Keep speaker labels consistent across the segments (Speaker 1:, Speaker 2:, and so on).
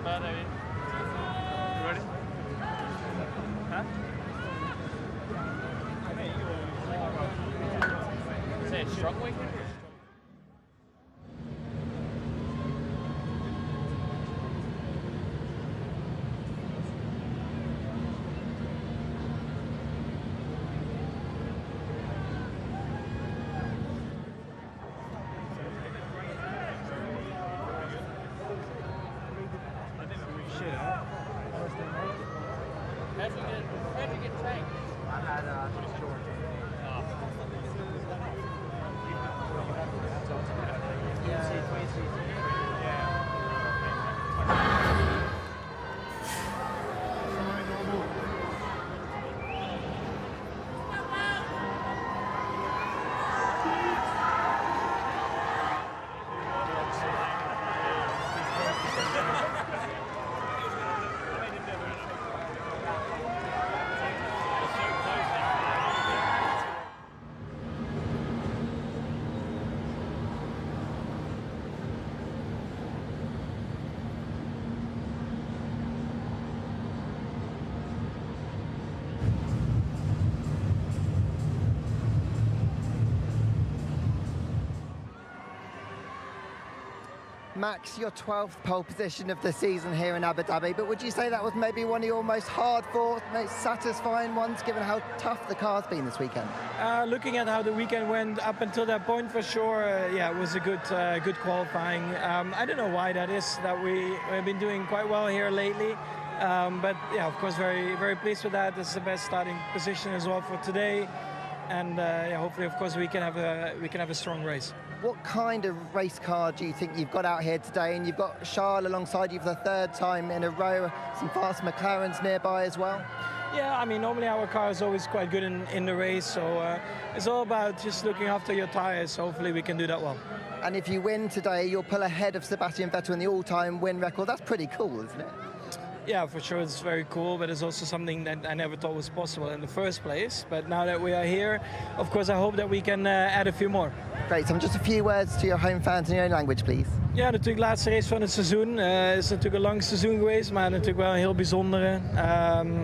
Speaker 1: not bad, David. You ready? Huh? Say it's strong weekend? How'd you get tanked?
Speaker 2: I had George.
Speaker 3: Max, your 12th pole position of the season here in Abu Dhabi, but would you say that was maybe one of your most hard-fought, most satisfying ones, given how tough the car's been this weekend?
Speaker 4: Looking at how the weekend went up until that point, for sure, yeah, it was a good qualifying. I don't know why that is, that we have been doing quite well here lately. But yeah, of course, very pleased with that. This is the best starting position as well for today. And yeah, hopefully, of course, we can have a strong race.
Speaker 3: What kind of race car do you think you've got out here today? And you've got Charles alongside you for the third time in a row, some fast McLarens nearby as well.
Speaker 4: Yeah, I mean, normally our car is always quite good in the race, so it's all about just looking after your tires. Hopefully we can do that well.
Speaker 3: And if you win today, you'll pull ahead of Sebastian Vettel in the all-time win record. That's pretty cool, isn't it?
Speaker 4: Yeah, for sure, it's very cool, but it's also something that I never thought was possible in the first place. But now that we are here, of course, I hope that we can add a few more.
Speaker 3: Great, so just a few words to your home fans in your own language, please.
Speaker 4: Ja, natuurlijk de laatste race van het seizoen. Het is natuurlijk een lang seizoen geweest, maar natuurlijk wel een heel bijzondere.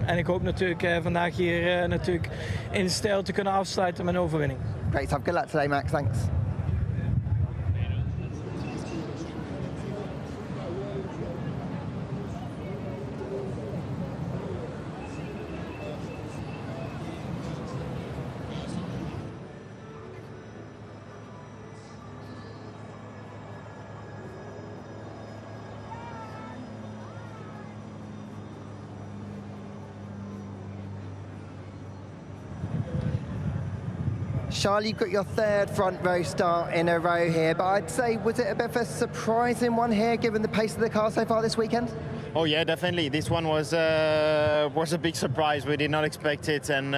Speaker 4: En ik hoop natuurlijk vandaag hier natuurlijk in stijl te kunnen afsluiten met een overwinning.
Speaker 3: Great stuff, good luck today, Max, thanks. Charles, you've got your third front row start in a row here, but I'd say, was it a bit of a surprising one here, given the pace of the car so far this weekend?
Speaker 5: Oh yeah, definitely. This one was a big surprise. We did not expect it, and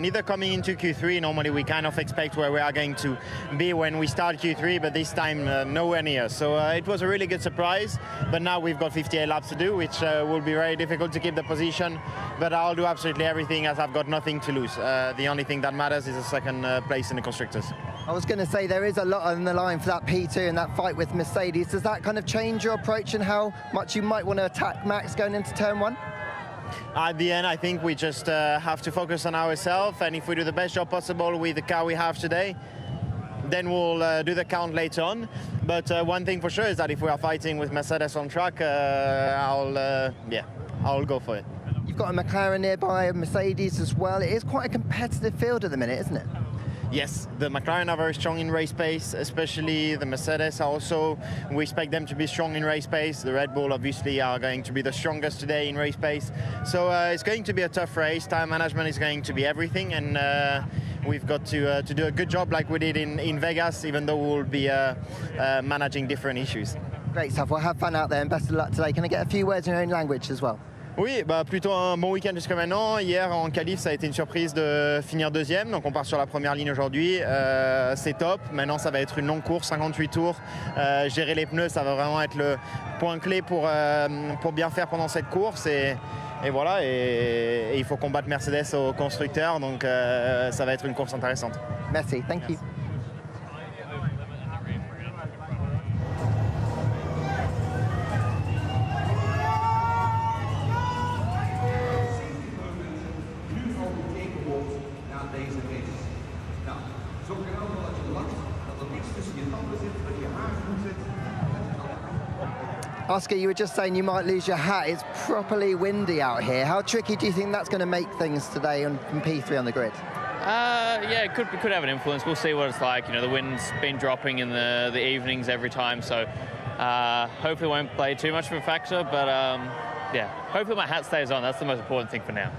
Speaker 5: neither coming into Q3. Normally we kind of expect where we are going to be when we start Q3, but this time nowhere near. So it was a really good surprise. But now we've got 58 laps to do, which will be very difficult to keep the position. But I'll do absolutely everything, as I've got nothing to lose. The only thing that matters is a second place in the constructors.
Speaker 3: I was going to say there is a lot on the line for that P2 and that fight with Mercedes. Does that kind of change your approach and how much you might want to attack Max going into turn one?
Speaker 5: At the end, I think we just have to focus on ourselves, and if we do the best job possible with the car we have today, then we'll do the count later on. But one thing for sure is that if we are fighting with Mercedes on track, I'll go for it.
Speaker 3: You've got a McLaren nearby, a Mercedes as well. It is quite a competitive field at the minute, isn't it?
Speaker 5: Yes, the McLaren are very strong in race pace, especially the Mercedes also. We expect them to be strong in race pace. The Red Bull obviously are going to be the strongest today in race pace. So it's going to be a tough race. Time management is going to be everything, and we've got to do a good job like we did in Vegas, even though we'll be managing different issues.
Speaker 3: Great stuff. Well, have fun out there and best of luck today. Can I get a few words in your own language as well?
Speaker 5: Oui, bah plutôt un bon week-end jusqu'à maintenant. Hier en qualif, ça a été une surprise de finir deuxième, donc on part sur la première ligne aujourd'hui. C'est top. Maintenant, ça va être une longue course, 58 tours. Gérer les pneus, ça va vraiment être le point clé pour bien faire pendant cette course. Et voilà, et il faut combattre Mercedes au constructeur, donc ça va être une course intéressante.
Speaker 3: Merci, thank you. Oscar, you were just saying you might lose your hat. It's properly windy out here. How tricky do you think that's going to make things today on P3 on the grid?
Speaker 1: Yeah, it could have an influence. We'll see what it's like. You know, the wind's been dropping in the evenings every time, so hopefully it won't play too much of a factor. But yeah, hopefully my hat stays on. That's the most important thing for now.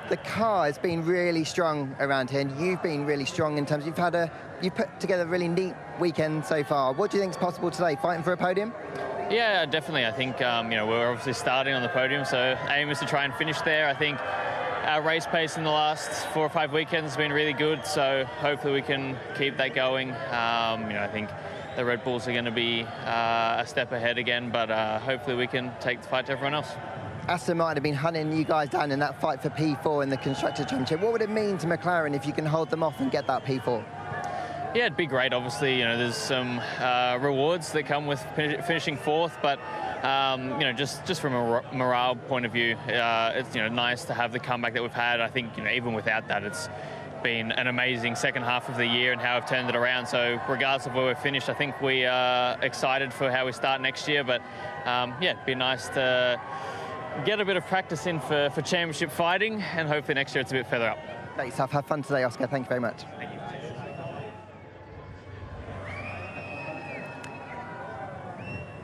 Speaker 3: The car has been really strong around here, and you've been really strong in terms of you've put together a really neat weekend so far. What do you think is possible today? Fighting for a podium?
Speaker 1: Yeah, definitely. I think you know, we're obviously starting on the podium, so aim is to try and finish there. I think our race pace in the last 4 or 5 weekends has been really good, so hopefully we can keep that going. You know, I think the Red Bulls are going to be a step ahead again, but hopefully we can take the fight to everyone else.
Speaker 3: Aston Martin have been hunting you guys down in that fight for P4 in the Constructors' Championship. What would it mean to McLaren if you can hold them off and get that P4?
Speaker 1: Yeah, it'd be great. Obviously, you know, there's some rewards that come with finishing 4th, but you know, just from a morale point of view, it's, you know, nice to have the comeback that we've had. I think, you know, even without that, it's been an amazing second half of the year and how we've turned it around. So regardless of where we're finished, I think we are excited for how we start next year. But yeah, it'd be nice to get a bit of practice in for championship fighting, and hopefully next year it's a bit further up.
Speaker 3: Great stuff. Have fun today, Oscar. Thank you very much.
Speaker 1: Thank you.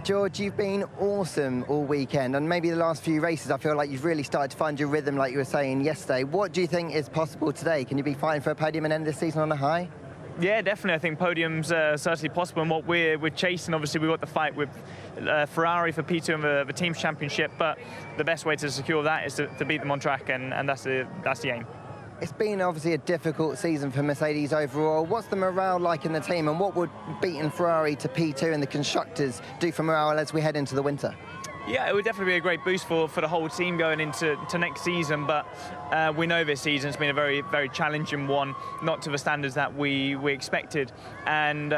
Speaker 3: George, you've been awesome all weekend, and maybe the last few races I feel like you've really started to find your rhythm like you were saying yesterday. What do you think is possible today? Can you be fighting for a podium and end this season on a high?
Speaker 6: Yeah, definitely. I think podium's certainly possible, and what we're chasing, obviously we've got the fight with Ferrari for P2 and the Teams Championship, but the best way to secure that is to beat them on track, and that's the aim.
Speaker 3: It's been obviously a difficult season for Mercedes overall. What's the morale like in the team, and what would beating Ferrari to P2 in the Constructors do for morale as we head into the winter?
Speaker 6: Yeah, it would definitely be a great boost for the whole team going into next season, but we know this season's been a very, very challenging one, not to the standards that we expected, and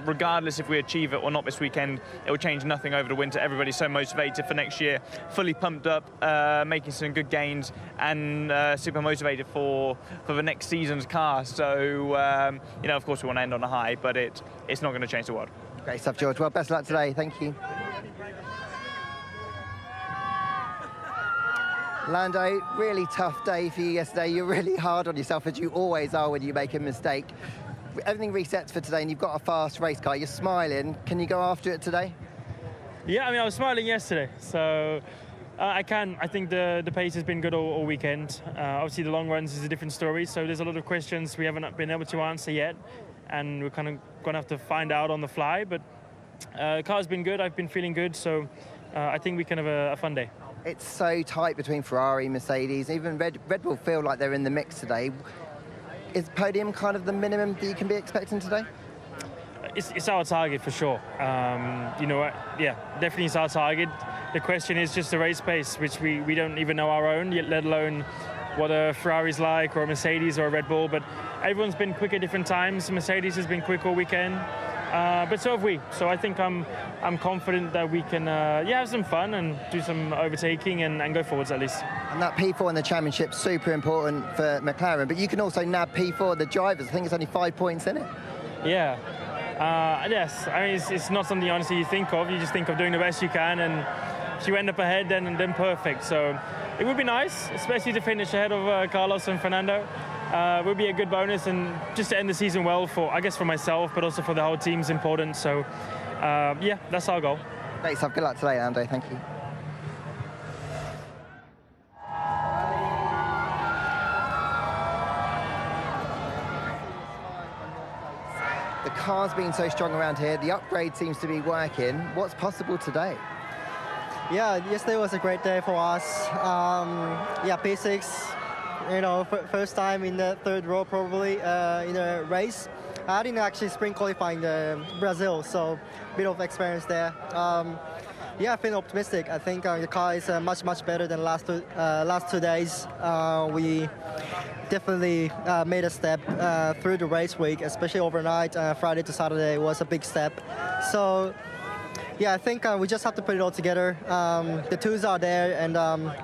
Speaker 6: regardless if we achieve it or not this weekend, it will change nothing over the winter. Everybody's so motivated for next year, fully pumped up, making some good gains, and super motivated for the next season's car. So, you know, of course we want to end on a high, but it's not going to change the world.
Speaker 3: Great stuff, George. Well, best of luck today. Thank you. Lando, really tough day for you yesterday. You're really hard on yourself, as you always are when you make a mistake. Everything resets for today, and you've got a fast race car. You're smiling. Can you go after it today?
Speaker 4: Yeah, I mean, I was smiling yesterday, so I can. I think the pace has been good all weekend. Obviously, the long runs is a different story, so there's a lot of questions we haven't been able to answer yet, and we're kind of going to have to find out on the fly. But the car's been good. I've been feeling good, so I think we can have a fun day.
Speaker 3: It's so tight between Ferrari, Mercedes, even Red Bull feel like they're in the mix today. Is podium kind of the minimum that you can be expecting today?
Speaker 4: It's our target for sure. You know what? Yeah, definitely it's our target. The question is just the race pace, which we don't even know our own, yet let alone what a Ferrari's like, or a Mercedes or a Red Bull. But everyone's been quick at different times. Mercedes has been quick all weekend. But so have we. So I think I'm confident that we can have some fun and do some overtaking and go forwards at least.
Speaker 3: And that P4 in the championship, super important for McLaren, but you can also nab P4 the drivers. I think it's only 5 points in it.
Speaker 4: Yeah. Yes. I mean, it's not something honestly you think of. You just think of doing the best you can, and if you end up ahead, then perfect. So it would be nice, especially to finish ahead of Carlos and Fernando. Would be a good bonus, and just to end the season well for myself, but also for the whole team's important. So yeah, that's our goal.
Speaker 3: Great stuff. Good luck today, Lando. Thank you. The car's been so strong around here. The upgrade seems to be working. What's possible today?
Speaker 2: Yeah, yesterday was a great day for us. Yeah, P6. You know, first time in the third row probably in a race. I didn't actually sprint qualifying the Brazil, so a bit of experience there. Yeah, I feel optimistic. I think the car is much better than last 2 days. We definitely made a step through the race week, especially overnight. Friday to Saturday was a big step. So yeah, I think we just have to put it all together. The tools are there, and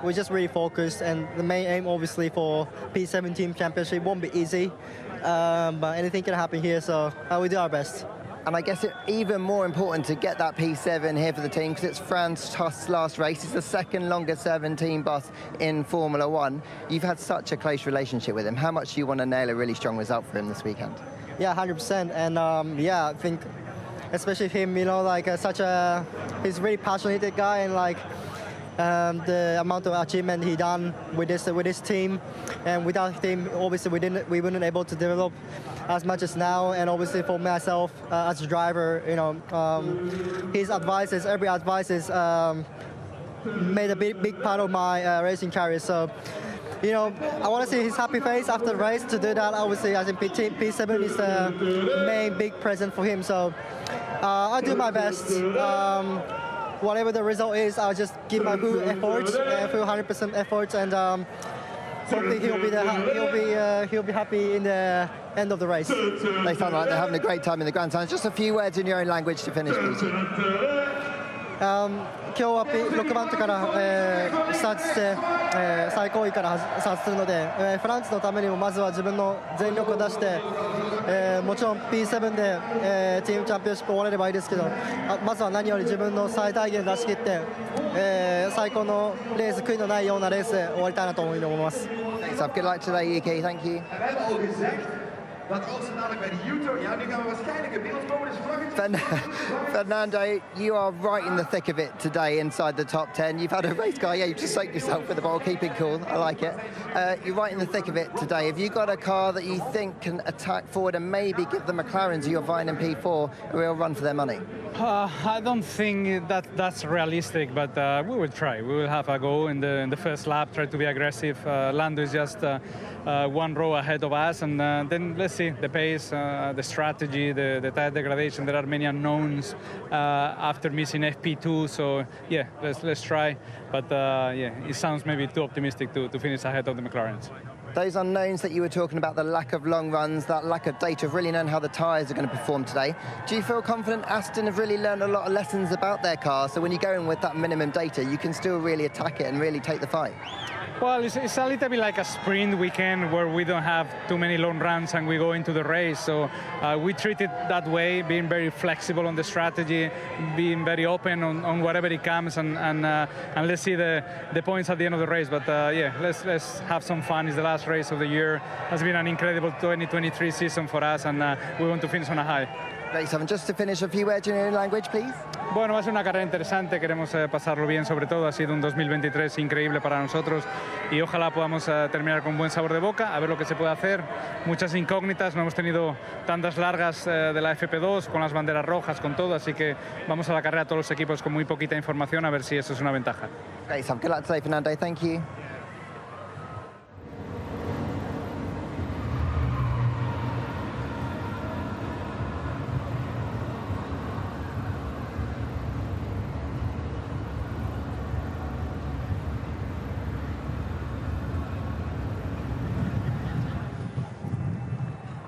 Speaker 2: we're just really focused. And the main aim, obviously, for P17 Championship won't be easy, but anything can happen here, so we do our best.
Speaker 3: And I guess it's even more important to get that P7 here for the team because it's Franz Tost's last race. It's the second longest serving team boss in Formula One. You've had such a close relationship with him. How much do you want to nail a really strong result for him this weekend?
Speaker 2: Yeah, 100%. And yeah, I think especially him, he's a really passionate guy, and like the amount of achievement he done with this team, and without him, obviously we wouldn't able to develop as much as now. And obviously for myself as a driver, his every advice is made a big part of my racing career. So, I want to see his happy face after the race. To do that, obviously, I think P7 is the main big present for him. So I'll do my best. Whatever the result is, I'll just give my full effort, full 100% effort, and hopefully he'll be happy in the end of the race.
Speaker 3: They sound like they're having a great time in the grandstands. Just a few words in your own language to finish, PG.
Speaker 2: 今日は6番手から、スタートして、最高位からスタートするので、フランスのためにもまずは自分の全力を出して、もちろん P7 で、チームチャンピオンシップ終われればいいですけど、まずは何より自分の最大限出し切って、最高のレース、悔いのないようなレースで終わりたいなと思います。
Speaker 3: So good luck today, Yuki. Thank you. Fernando, you are right in the thick of it today inside the top 10. You've had a race car, you've just soaked yourself with the ball, keeping cool, I like it. You're right in the thick of it today. Have you got a car that you think can attack forward and maybe give the McLarens who you're vying in P4 a real run for their money?
Speaker 7: I don't think that's realistic, but we will try. We will have a go in the first lap, try to be aggressive. Lando is just one row ahead of us, and then let's see the pace, the strategy, the tire degradation. There are many unknowns after missing FP2, so yeah, let's try. But yeah, it sounds maybe too optimistic to finish ahead of the McLarens.
Speaker 3: Those unknowns that you were talking about, the lack of long runs, that lack of data of really knowing how the tyres are going to perform today. Do you feel confident Aston have really learned a lot of lessons about their car, so when you go in with that minimum data, you can still really attack it and really take the fight?
Speaker 7: Well, it's a little bit like a sprint weekend where we don't have too many long runs and we go into the race. So we treat it that way, being very flexible on the strategy, being very open on whatever it comes, and let's see the points at the end of the race. But yeah, let's have some fun. It's the last race of the year. It has been an incredible 2023 season for us, and we want to finish on a high.
Speaker 3: Great, Simon. Just to finish, a few words in your own language, please.
Speaker 7: Bueno, va a ser una carrera interesante, queremos pasarlo bien sobre todo, ha sido un 2023 increíble para nosotros y ojalá podamos terminar con buen sabor de boca, a ver lo que se puede hacer, muchas incógnitas, no hemos tenido tantas largas de la FP2 con las banderas rojas, con todo, así que vamos a la carrera todos los equipos con muy poquita información a ver si eso es una ventaja.
Speaker 3: Great, Sam. Good luck today, Fernando. Thank you.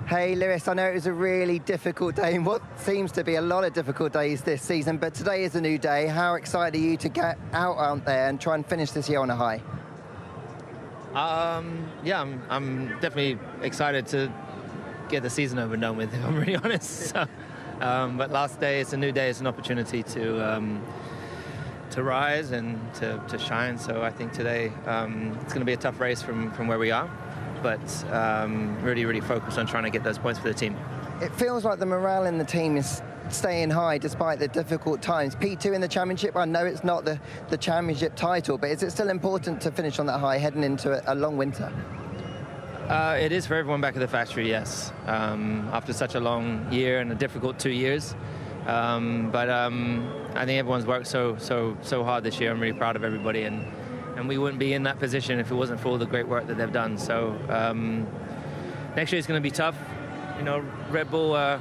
Speaker 3: Hey Lewis, I know it was a really difficult day in what seems to be a lot of difficult days this season, but today is a new day. How excited are you to get out there and try and finish this year on a high?
Speaker 8: Yeah, I'm definitely excited to get the season over and done with, if I'm really honest. So, but last day, it's a new day, it's an opportunity to rise and to shine. So I think today it's going to be a tough race from where we are. But really focused on trying to get those points for the team.
Speaker 3: It feels like the morale in the team is staying high despite the difficult times. P2 in the championship, I know it's not the championship title, but is it still important to finish on that high heading into a long winter?
Speaker 8: It is for everyone back at the factory, yes. After such a long year and a difficult 2 years. But I think everyone's worked so hard this year. I'm really proud of everybody, and we wouldn't be in that position if it wasn't for all the great work that they've done. So next year is going to be tough. You know, Red Bull, the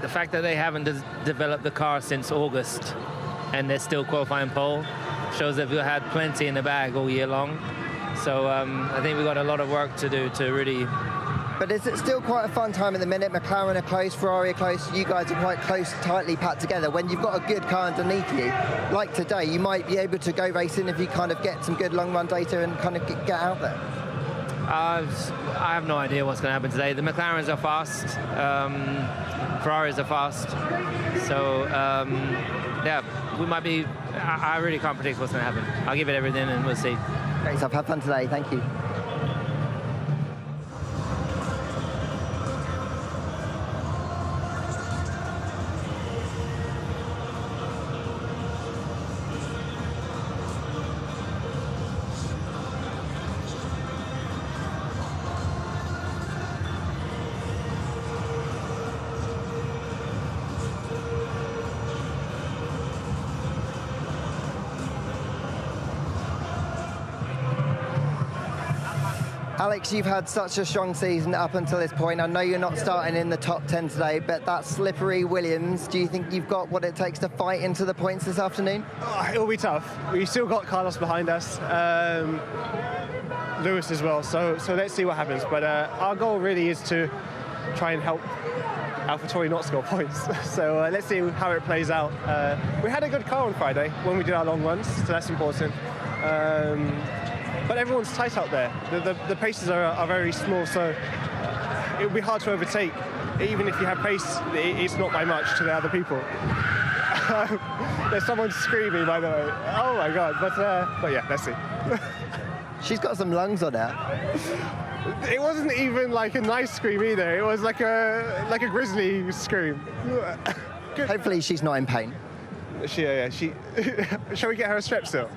Speaker 8: fact that they haven't developed the car since August and they're still qualifying pole shows that we've had plenty in the bag all year long. So I think we've got a lot of work to do to really...
Speaker 3: But is it still quite a fun time at the minute? McLaren are close, Ferrari are close, you guys are quite close, tightly packed together. When you've got a good car underneath you, like today, you might be able to go racing if you kind of get some good long run data and kind of get out there.
Speaker 8: I have no idea what's going to happen today. The McLarens are fast. Ferraris are fast. So, yeah, we might be... I really can't predict what's going to happen. I'll give it everything and we'll see.
Speaker 3: Great stuff. Have fun today. Thank you. Alex, you've had such a strong season up until this point. I know you're not starting in the top 10 today, but that slippery Williams, do you think you've got what it takes to fight into the points this afternoon?
Speaker 9: Oh, it'll be tough. We've still got Carlos behind us, Lewis as well, so let's see what happens. But our goal really is to try and help AlphaTauri not score points. So let's see how it plays out. We had a good car on Friday when we did our long runs, so that's important. But everyone's tight out there. The paces are very small, so it'll be hard to overtake. Even if you have pace, it's not by much to the other people. There's someone screaming, by the way. Oh my God! But yeah, let's see.
Speaker 3: She's got some lungs on her.
Speaker 9: It wasn't even like a nice scream either. It was like a grizzly scream.
Speaker 3: Hopefully, she's not in pain.
Speaker 9: She. Shall we get her a strep still?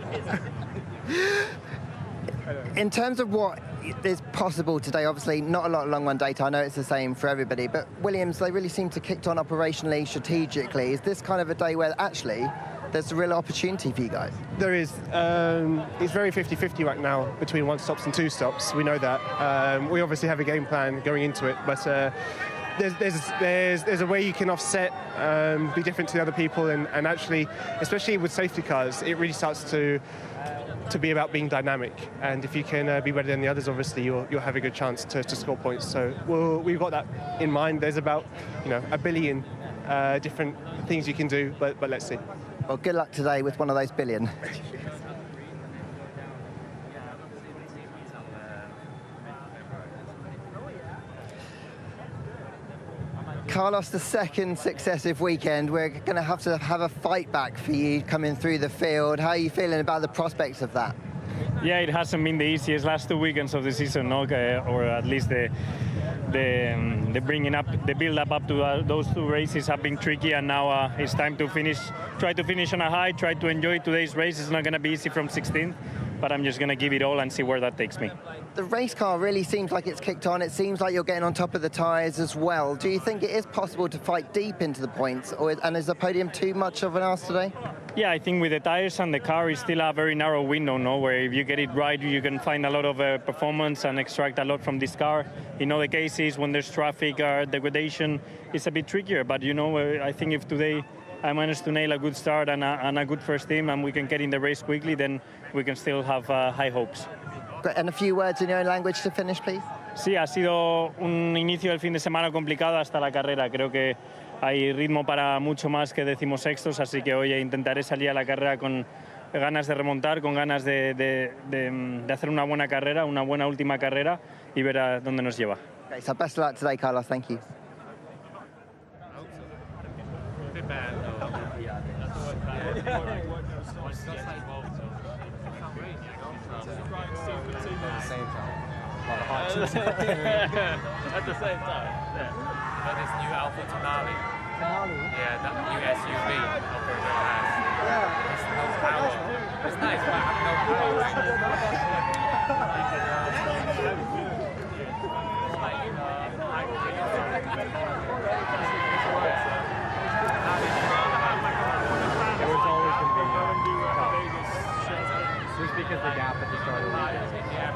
Speaker 3: In terms of what is possible today, obviously not a lot of long run data. I know it's the same for everybody, but Williams, they really seem to kicked on operationally, strategically. Is this kind of a day where actually there's a real opportunity for you guys?
Speaker 9: There is. It's very 50-50 right now between one stops and two stops. We know that. We obviously have a game plan going into it, but there's a way you can offset, be different to the other people, and actually, especially with safety cars, it really starts to be about being dynamic, and if you can be better than the others, obviously you'll have a good chance to score points. So we've got that in mind. There's about a billion different things you can do, but let's see.
Speaker 3: Well, good luck today with one of those billion. Carlos, the second successive weekend, we're going to have a fight back for you coming through the field. How are you feeling about the prospects of that?
Speaker 10: Yeah, it hasn't been the easiest last 2 weekends of the season, no? Or at least the bringing up, the build up to those two races have been tricky, and now it's time to try to finish on a high, try to enjoy today's race. It's not going to be easy from 16th, but I'm just going to give it all and see where that takes me.
Speaker 3: The race car really seems like it's kicked on. It seems like you're getting on top of the tyres as well. Do you think it is possible to fight deep into the points, and is the podium too much of an ask today?
Speaker 10: Yeah, I think with the tyres and the car, it's still a very narrow window, no? Where if you get it right, you can find a lot of performance and extract a lot from this car. In other cases, when there's traffic or degradation, it's a bit trickier. But, I think if today I managed to nail a good start and a good first team, and we can get in the race quickly, then we can still have high hopes.
Speaker 3: Great. And a few words in your own language to finish, please.
Speaker 10: Sí, ha sido un inicio del fin de semana complicado hasta la carrera. Creo que hay ritmo para mucho más que decimosextos, así que hoy intentaré salir a la carrera con ganas de remontar, con ganas de hacer una buena carrera, una buena última carrera y ver a dónde nos lleva.
Speaker 3: Okay, so best of luck today, Carlos. Thank you.
Speaker 11: At the same time. Yeah. But this new Alpha Tonali. Yeah, that new SUV Alpha has. Yeah. It's no power. It's nice, but I have no power. Just because the gap at the start of the weekend.